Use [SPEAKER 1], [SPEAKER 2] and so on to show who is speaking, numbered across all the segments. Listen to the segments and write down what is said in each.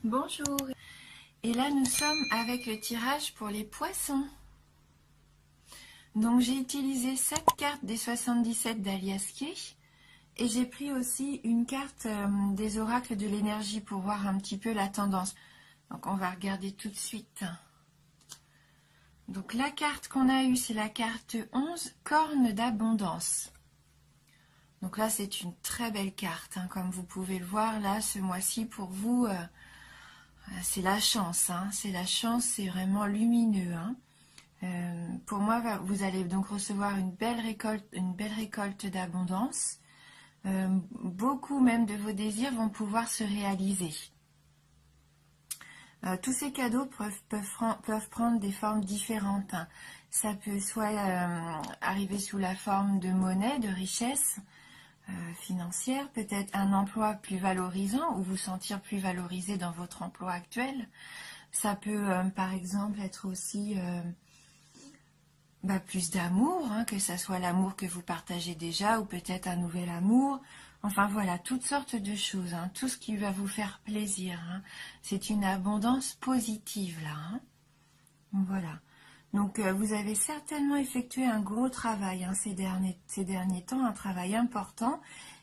[SPEAKER 1] Bonjour, et là nous sommes avec le tirage pour les poissons. Donc j'ai utilisé cette carte des 77 d'Alias Key et j'ai pris aussi une carte des oracles de l'énergie pour voir un petit peu la tendance. Donc on va regarder tout de suite. Donc la carte qu'on a eue, c'est la carte 11, corne d'abondance. Donc là c'est une très belle carte, hein, comme vous pouvez le voir là ce mois-ci pour vous. C'est la chance, hein, c'est la chance, c'est vraiment lumineux. Hein. Pour moi, vous allez donc recevoir une belle récolte d'abondance. Beaucoup même de vos désirs vont pouvoir se réaliser. Tous ces cadeaux peuvent prendre des formes différentes. Hein. Ça peut soit arriver sous la forme de monnaie, de richesse financière, peut-être un emploi plus valorisant ou vous sentir plus valorisé dans votre emploi actuel. Ça peut par exemple être aussi plus d'amour, hein, que ça soit l'amour que vous partagez déjà ou peut-être un nouvel amour. Enfin voilà, toutes sortes de choses, hein, tout ce qui va vous faire plaisir. Hein. C'est une abondance positive là. Hein. Voilà. Donc vous avez certainement effectué un gros travail hein, ces derniers temps, un travail important.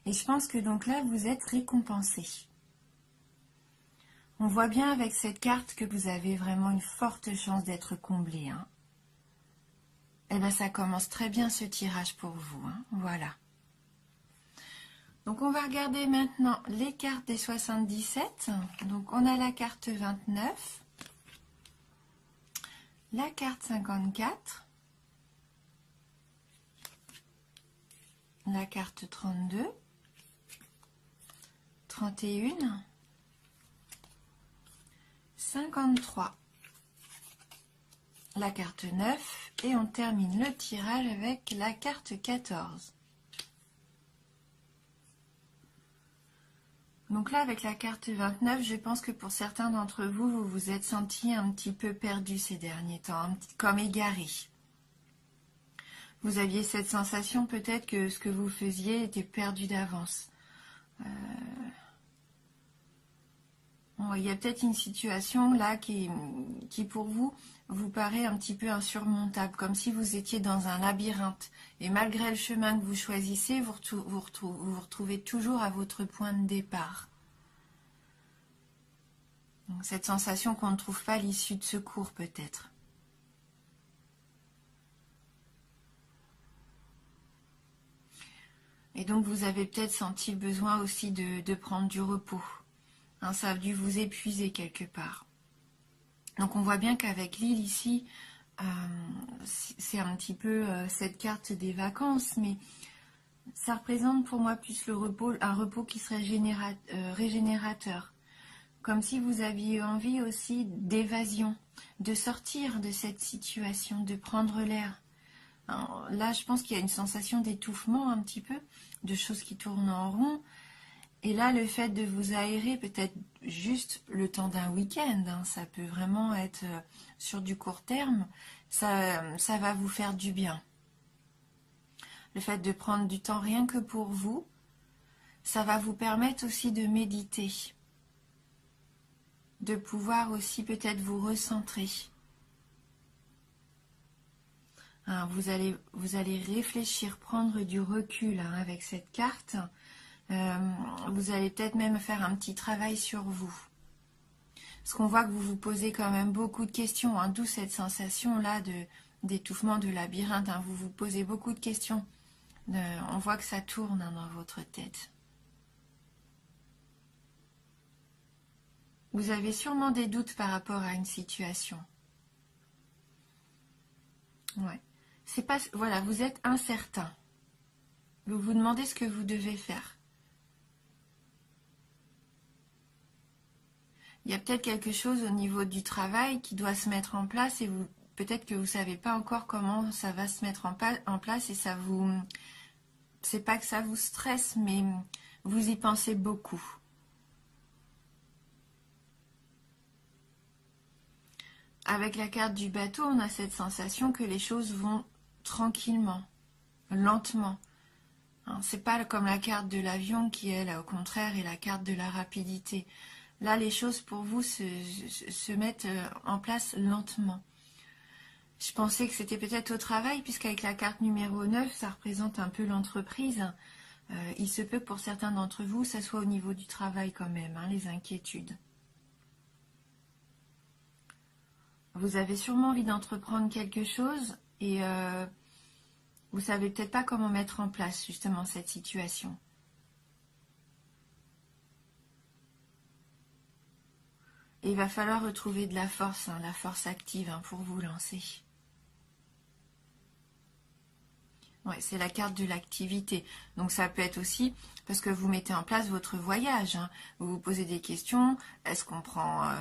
[SPEAKER 1] Et je pense que donc là, vous êtes récompensé. On voit bien avec cette carte que vous avez vraiment une forte chance d'être comblé. Hein. Et bien ça commence très bien ce tirage pour vous. Hein. Voilà. Donc on va regarder maintenant les cartes des 77. Donc on a la carte 29. La carte 54, la carte 32, 31, 53, la carte 9 et on termine le tirage avec la carte 14. Donc là avec la carte 29, je pense que pour certains d'entre vous, vous vous êtes sentis un petit peu perdu ces derniers temps, comme égaré. Vous aviez cette sensation peut-être que ce que vous faisiez était perdu d'avance. Il y a peut-être une situation là qui pour vous paraît un petit peu insurmontable, comme si vous étiez dans un labyrinthe. Et malgré le chemin que vous choisissez, vous vous retrouvez toujours à votre point de départ. Donc, cette sensation qu'on ne trouve pas l'issue de secours peut-être. Et donc vous avez peut-être senti le besoin aussi de prendre du repos. Hein, ça a dû vous épuiser quelque part. Donc on voit bien qu'avec l'île ici, c'est un petit peu cette carte des vacances, mais ça représente pour moi plus le repos, un repos qui serait régénérateur. Comme si vous aviez envie aussi d'évasion, de sortir de cette situation, de prendre l'air. Là, je pense qu'il y a une sensation d'étouffement un petit peu, de choses qui tournent en rond. Et là, le fait de vous aérer, peut-être juste le temps d'un week-end, hein, ça peut vraiment être sur du court terme, ça va vous faire du bien. Le fait de prendre du temps rien que pour vous, ça va vous permettre aussi de méditer, de pouvoir aussi peut-être vous recentrer. Hein, vous allez réfléchir, prendre du recul hein, avec cette carte. Vous allez peut-être même faire un petit travail sur vous. Parce qu'on voit que vous vous posez quand même beaucoup de questions, hein, d'où cette sensation-là d'étouffement, de labyrinthe. Hein, vous vous posez beaucoup de questions. On voit que ça tourne hein, dans votre tête. Vous avez sûrement des doutes par rapport à une situation. Ouais. C'est pas, voilà, vous êtes incertain. Vous vous demandez ce que vous devez faire. Il y a peut-être quelque chose au niveau du travail qui doit se mettre en place et peut-être que vous ne savez pas encore comment ça va se mettre en place et ça vous... C'est pas que ça vous stresse, mais vous y pensez beaucoup. Avec la carte du bateau, on a cette sensation que les choses vont tranquillement, lentement. C'est pas comme la carte de l'avion qui, elle, au contraire, est la carte de la rapidité. Là, les choses pour vous se mettent en place lentement. Je pensais que c'était peut-être au travail, puisqu'avec la carte numéro 9, ça représente un peu l'entreprise. Il se peut que pour certains d'entre vous, ça soit au niveau du travail quand même, hein, les inquiétudes. Vous avez sûrement envie d'entreprendre quelque chose et vous savez peut-être pas comment mettre en place justement cette situation. Et il va falloir retrouver de la force, hein, la force active hein, pour vous lancer. Ouais, c'est la carte de l'activité. Donc ça peut être aussi parce que vous mettez en place votre voyage. Hein. Vous vous posez des questions. Est-ce qu'on prend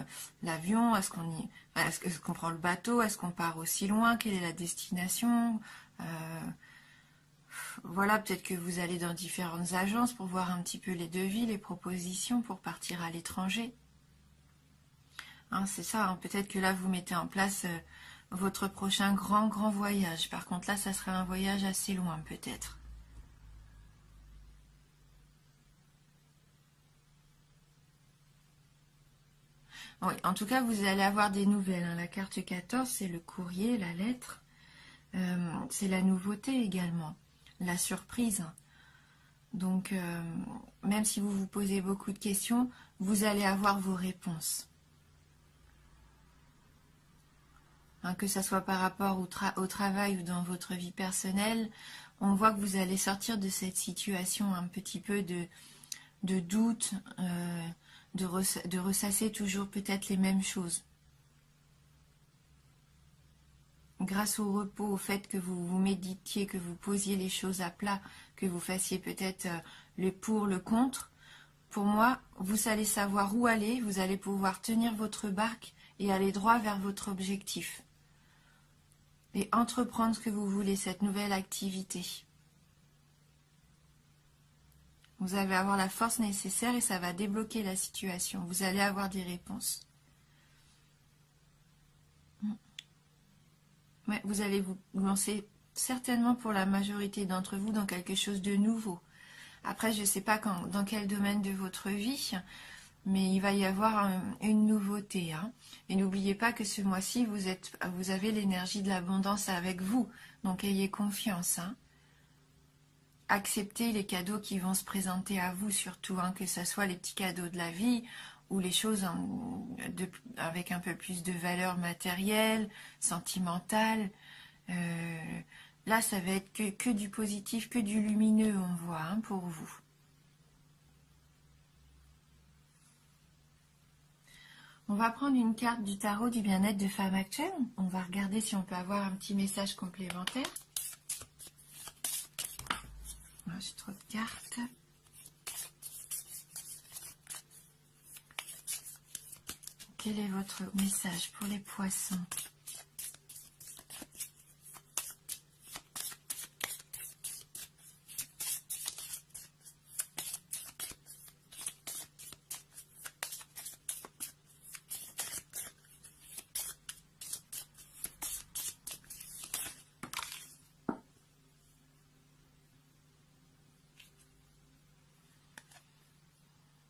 [SPEAKER 1] l'avion? Est-ce qu'on prend le bateau? Est-ce qu'on part aussi loin? Quelle est la destination? Voilà, peut-être que vous allez dans différentes agences pour voir un petit peu les devis, les propositions pour partir à l'étranger. Hein, c'est ça, hein. Peut-être que là vous mettez en place votre prochain grand voyage. Par contre là, ça serait un voyage assez loin peut-être. Oui, en tout cas, vous allez avoir des nouvelles. Hein. La carte 14, c'est le courrier, la lettre. C'est la nouveauté également, la surprise. Donc, même si vous vous posez beaucoup de questions, vous allez avoir vos réponses. Hein, que ce soit par rapport au travail ou dans votre vie personnelle, on voit que vous allez sortir de cette situation un petit peu de doute, de ressasser toujours peut-être les mêmes choses. Grâce au repos, au fait que vous méditiez, que vous posiez les choses à plat, que vous fassiez peut-être le pour, le contre, pour moi, vous allez savoir où aller, vous allez pouvoir tenir votre barque et aller droit vers votre objectif. Et entreprendre ce que vous voulez, cette nouvelle activité. Vous allez avoir la force nécessaire et ça va débloquer la situation. Vous allez avoir des réponses. Ouais, vous allez vous lancer certainement pour la majorité d'entre vous dans quelque chose de nouveau. Après, je ne sais pas dans quel domaine de votre vie, mais il va y avoir une nouveauté. Hein. Et n'oubliez pas que ce mois-ci, vous avez l'énergie de l'abondance avec vous. Donc, ayez confiance. Hein. Acceptez les cadeaux qui vont se présenter à vous, surtout, hein, que ce soit les petits cadeaux de la vie ou les choses avec un peu plus de valeur matérielle, sentimentale. Là, ça va être que du positif, que du lumineux, on voit, hein, pour vous. On va prendre une carte du tarot du bien-être de femme actuelle. On va regarder si on peut avoir un petit message complémentaire. Oh, j'ai trop de cartes. Quel est votre message pour les poissons ?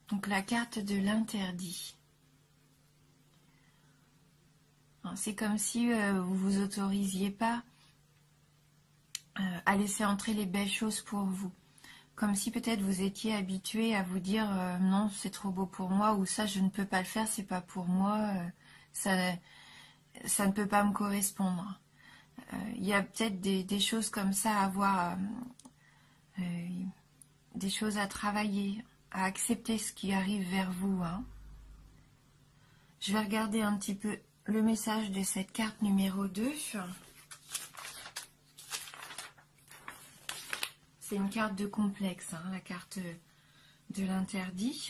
[SPEAKER 1] Donc la carte de l'interdit. C'est comme si vous vous autorisiez pas à laisser entrer les belles choses pour vous. Comme si peut-être vous étiez habitué à vous dire non, c'est trop beau pour moi, ou ça je ne peux pas le faire, c'est pas pour moi, ça ne peut pas me correspondre. Il y a peut-être des choses comme ça à voir, des choses à travailler, à accepter ce qui arrive vers vous. Hein. Je vais regarder un petit peu le message de cette carte numéro 2. C'est une carte de complexe, hein, la carte de l'interdit.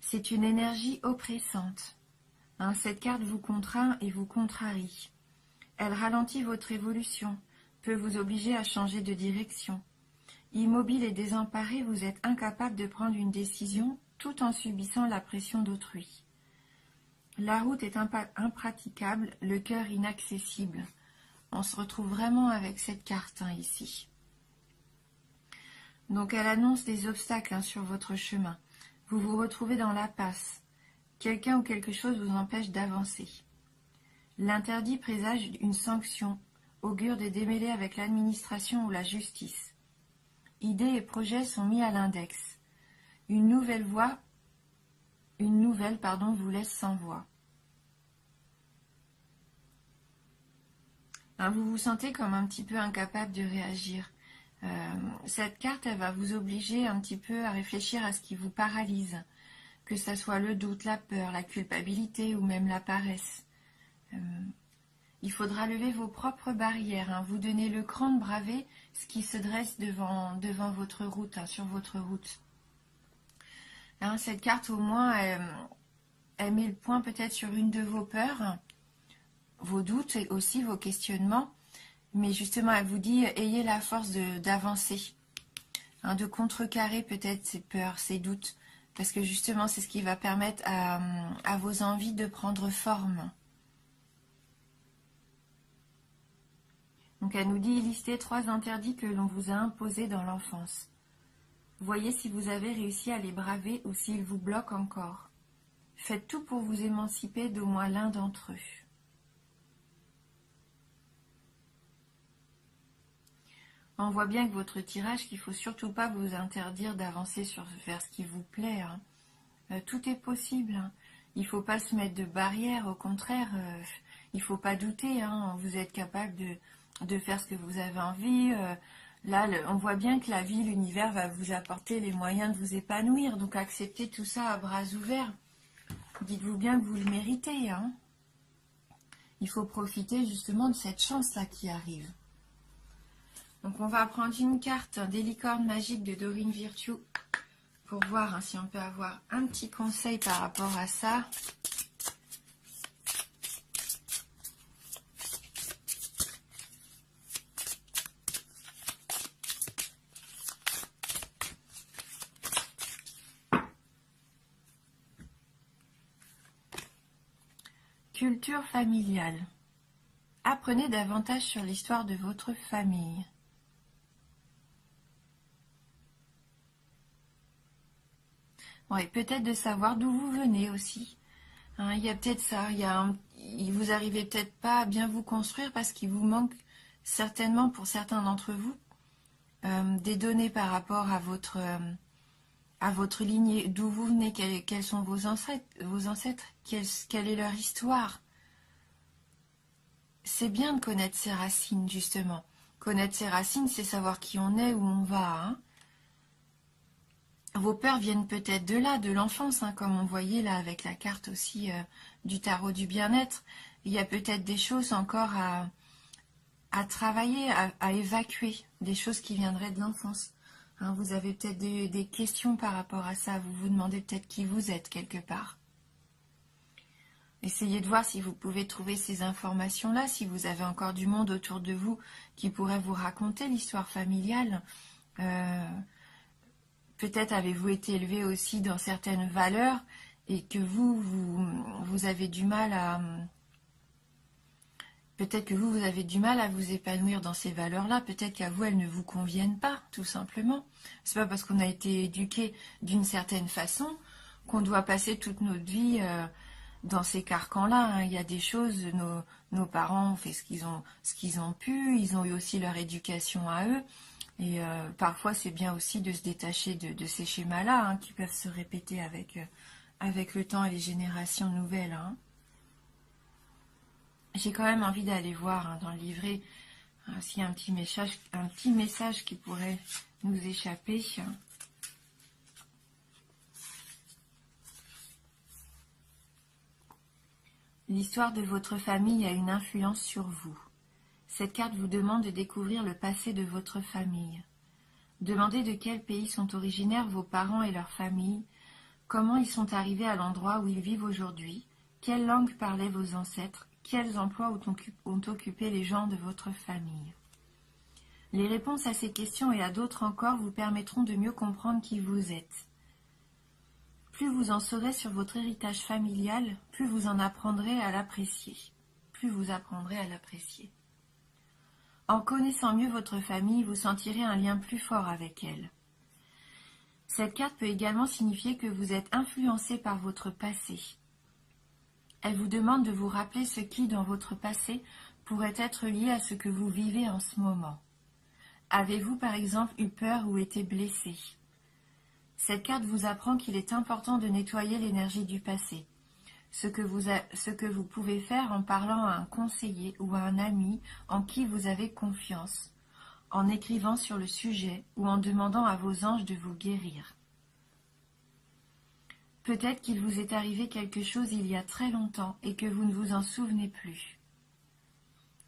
[SPEAKER 1] C'est une énergie oppressante. Hein, cette carte vous contraint et vous contrarie. Elle ralentit votre évolution, peut vous obliger à changer de direction. Immobile et désemparé, vous êtes incapable de prendre une décision tout en subissant la pression d'autrui. La route est impraticable, le cœur inaccessible. On se retrouve vraiment avec cette carte hein, ici. Donc elle annonce des obstacles hein, sur votre chemin. Vous vous retrouvez dans l'impasse. Quelqu'un ou quelque chose vous empêche d'avancer. L'interdit présage une sanction, augure des démêlés avec l'administration ou la justice. Idées et projets sont mis à l'index. Une nouvelle vous laisse sans voix. Vous vous sentez comme un petit peu incapable de réagir. Cette carte, elle va vous obliger un petit peu à réfléchir à ce qui vous paralyse, que ce soit le doute, la peur, la culpabilité ou même la paresse. Il faudra lever vos propres barrières, vous donner le cran de braver ce qui se dresse devant votre route, sur votre route. Cette carte, au moins, elle met le point peut-être sur une de vos peurs, vos doutes et aussi vos questionnements. Mais justement, elle vous dit, ayez la force d'avancer, de contrecarrer peut-être ces peurs, ces doutes. Parce que justement, c'est ce qui va permettre à vos envies de prendre forme. Donc elle nous dit, listez 3 interdits que l'on vous a imposés dans l'enfance. Voyez si vous avez réussi à les braver ou s'ils vous bloquent encore. Faites tout pour vous émanciper d'au moins l'un d'entre eux. On voit bien que votre tirage, qu'il ne faut surtout pas vous interdire d'avancer vers ce qui vous plaît. Tout est possible. Il ne faut pas se mettre de barrières, au contraire, il ne faut pas douter. Vous êtes capable de faire ce que vous avez envie. Là, on voit bien que la vie, l'univers va vous apporter les moyens de vous épanouir. Donc acceptez tout ça à bras ouverts. Dites-vous bien que vous le méritez. Il faut profiter justement de cette chance-là qui arrive. Donc on va prendre une carte des licornes magiques de Dorine Virtue pour voir si on peut avoir un petit conseil par rapport à ça. Culture familiale. Apprenez davantage sur l'histoire de votre famille. Et peut-être de savoir d'où vous venez aussi. Il y a peut-être ça. Vous arrivez peut-être pas à bien vous construire parce qu'il vous manque certainement pour certains d'entre vous des données par rapport à votre lignée, d'où vous venez, quels sont vos ancêtres, quelle est leur histoire. C'est bien de connaître ses racines, justement. Connaître ses racines, c'est savoir qui on est, où on va. Vos peurs viennent peut-être de là, de l'enfance, comme on voyait là avec la carte aussi du tarot du bien-être. Il y a peut-être des choses encore à travailler, à évacuer, des choses qui viendraient de l'enfance. Vous avez peut-être des questions par rapport à ça, vous vous demandez peut-être qui vous êtes quelque part. Essayez de voir si vous pouvez trouver ces informations-là, si vous avez encore du monde autour de vous qui pourrait vous raconter l'histoire familiale. Peut-être avez-vous été élevé aussi dans certaines valeurs et que vous avez du mal à... Peut-être que vous avez du mal à vous épanouir dans ces valeurs-là. Peut-être qu'à vous, elles ne vous conviennent pas, tout simplement. C'est pas parce qu'on a été éduqué d'une certaine façon qu'on doit passer toute notre vie dans ces carcans-là. Il y a des choses, nos parents ont fait ce qu'ils ont pu. Ils ont eu aussi leur éducation à eux. Et parfois, c'est bien aussi de se détacher de ces schémas-là qui peuvent se répéter avec le temps et les générations nouvelles. J'ai quand même envie d'aller voir dans le livret s'il y a un petit message qui pourrait nous échapper. L'histoire de votre famille a une influence sur vous. Cette carte vous demande de découvrir le passé de votre famille. Demandez de quel pays sont originaires vos parents et leur famille, comment ils sont arrivés à l'endroit où ils vivent aujourd'hui, quelle langue parlaient vos ancêtres, quels emplois ont occupé les gens de votre famille. Les réponses à ces questions et à d'autres encore vous permettront de mieux comprendre qui vous êtes. Plus vous en saurez sur votre héritage familial, plus vous en apprendrez à l'apprécier. Plus vous apprendrez à l'apprécier. En connaissant mieux votre famille, vous sentirez un lien plus fort avec elle. Cette carte peut également signifier que vous êtes influencé par votre passé. Elle vous demande de vous rappeler ce qui, dans votre passé, pourrait être lié à ce que vous vivez en ce moment. Avez-vous par exemple eu peur ou été blessé? Cette carte vous apprend qu'il est important de nettoyer l'énergie du passé. Ce que vous pouvez faire en parlant à un conseiller ou à un ami en qui vous avez confiance, en écrivant sur le sujet ou en demandant à vos anges de vous guérir. Peut-être qu'il vous est arrivé quelque chose il y a très longtemps et que vous ne vous en souvenez plus.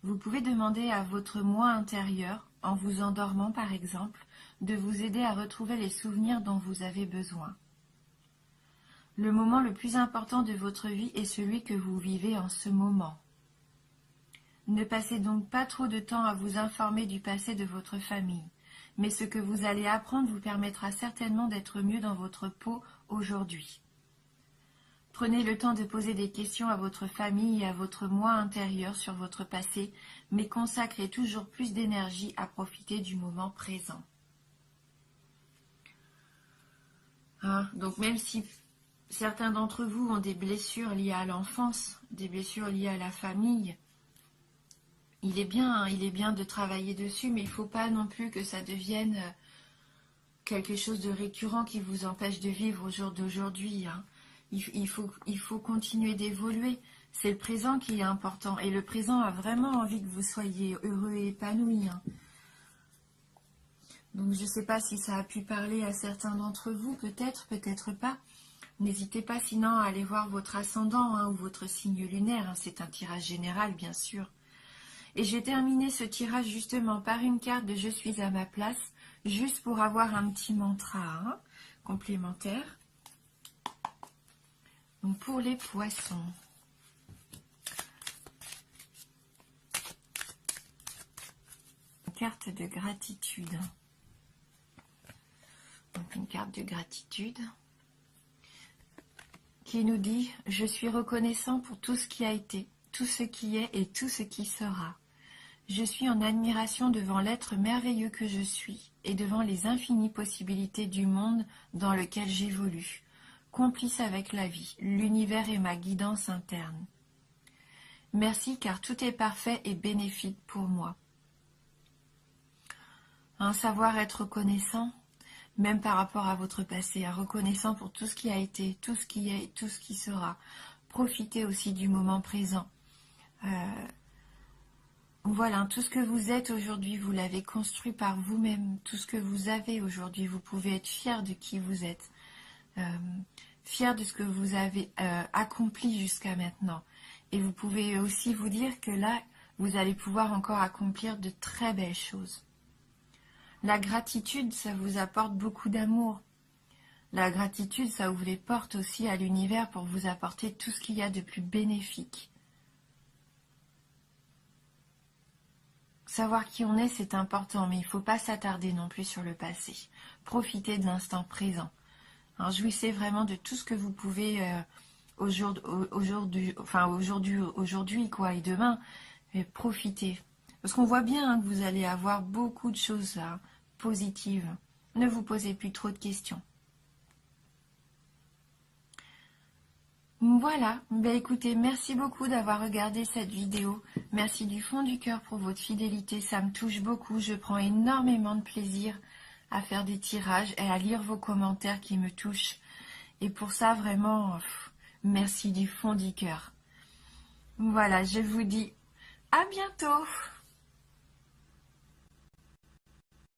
[SPEAKER 1] Vous pouvez demander à votre moi intérieur, en vous endormant par exemple, de vous aider à retrouver les souvenirs dont vous avez besoin. Le moment le plus important de votre vie est celui que vous vivez en ce moment. Ne passez donc pas trop de temps à vous informer du passé de votre famille, mais ce que vous allez apprendre vous permettra certainement d'être mieux dans votre peau aujourd'hui. Prenez le temps de poser des questions à votre famille et à votre moi intérieur sur votre passé, mais consacrez toujours plus d'énergie à profiter du moment présent. Donc même si certains d'entre vous ont des blessures liées à l'enfance, des blessures liées à la famille, il est bien de travailler dessus, mais il ne faut pas non plus que ça devienne quelque chose de récurrent qui vous empêche de vivre au jour d'aujourd'hui. Il faut continuer d'évoluer. C'est le présent qui est important. Et le présent a vraiment envie que vous soyez heureux et épanoui. Donc je ne sais pas si ça a pu parler à certains d'entre vous, peut-être, peut-être pas. N'hésitez pas sinon à aller voir votre ascendant ou votre signe lunaire. C'est un tirage général, bien sûr. Et j'ai terminé ce tirage justement par une carte de « Je suis à ma place », juste pour avoir un petit mantra complémentaire. Donc pour les poissons. Une carte de gratitude. Donc une carte de gratitude qui nous dit « Je suis reconnaissant pour tout ce qui a été, tout ce qui est et tout ce qui sera. Je suis en admiration devant l'être merveilleux que je suis et devant les infinies possibilités du monde dans lequel j'évolue. Complice avec la vie, l'univers et ma guidance interne. Merci car tout est parfait et bénéfique pour moi. » Savoir être reconnaissant, même par rapport à votre passé, reconnaissant pour tout ce qui a été, tout ce qui est, tout ce qui sera. Profitez aussi du moment présent. Voilà, tout ce que vous êtes aujourd'hui, vous l'avez construit par vous-même. Tout ce que vous avez aujourd'hui, vous pouvez être fier de qui vous êtes. Fier de ce que vous avez accompli jusqu'à maintenant. Et vous pouvez aussi vous dire que là, vous allez pouvoir encore accomplir de très belles choses. La gratitude, ça vous apporte beaucoup d'amour. La gratitude, ça ouvre les portes aussi à l'univers pour vous apporter tout ce qu'il y a de plus bénéfique. Savoir qui on est, c'est important, mais il ne faut pas s'attarder non plus sur le passé. Profitez de l'instant présent. Alors, jouissez vraiment de tout ce que vous pouvez aujourd'hui et demain. Mais profitez. Parce qu'on voit bien que vous allez avoir beaucoup de choses là, positives. Ne vous posez plus trop de questions. Voilà, écoutez, merci beaucoup d'avoir regardé cette vidéo. Merci du fond du cœur pour votre fidélité, ça me touche beaucoup. Je prends énormément de plaisir à faire des tirages et à lire vos commentaires qui me touchent. Et pour ça, vraiment, merci du fond du cœur. Voilà, je vous dis à bientôt.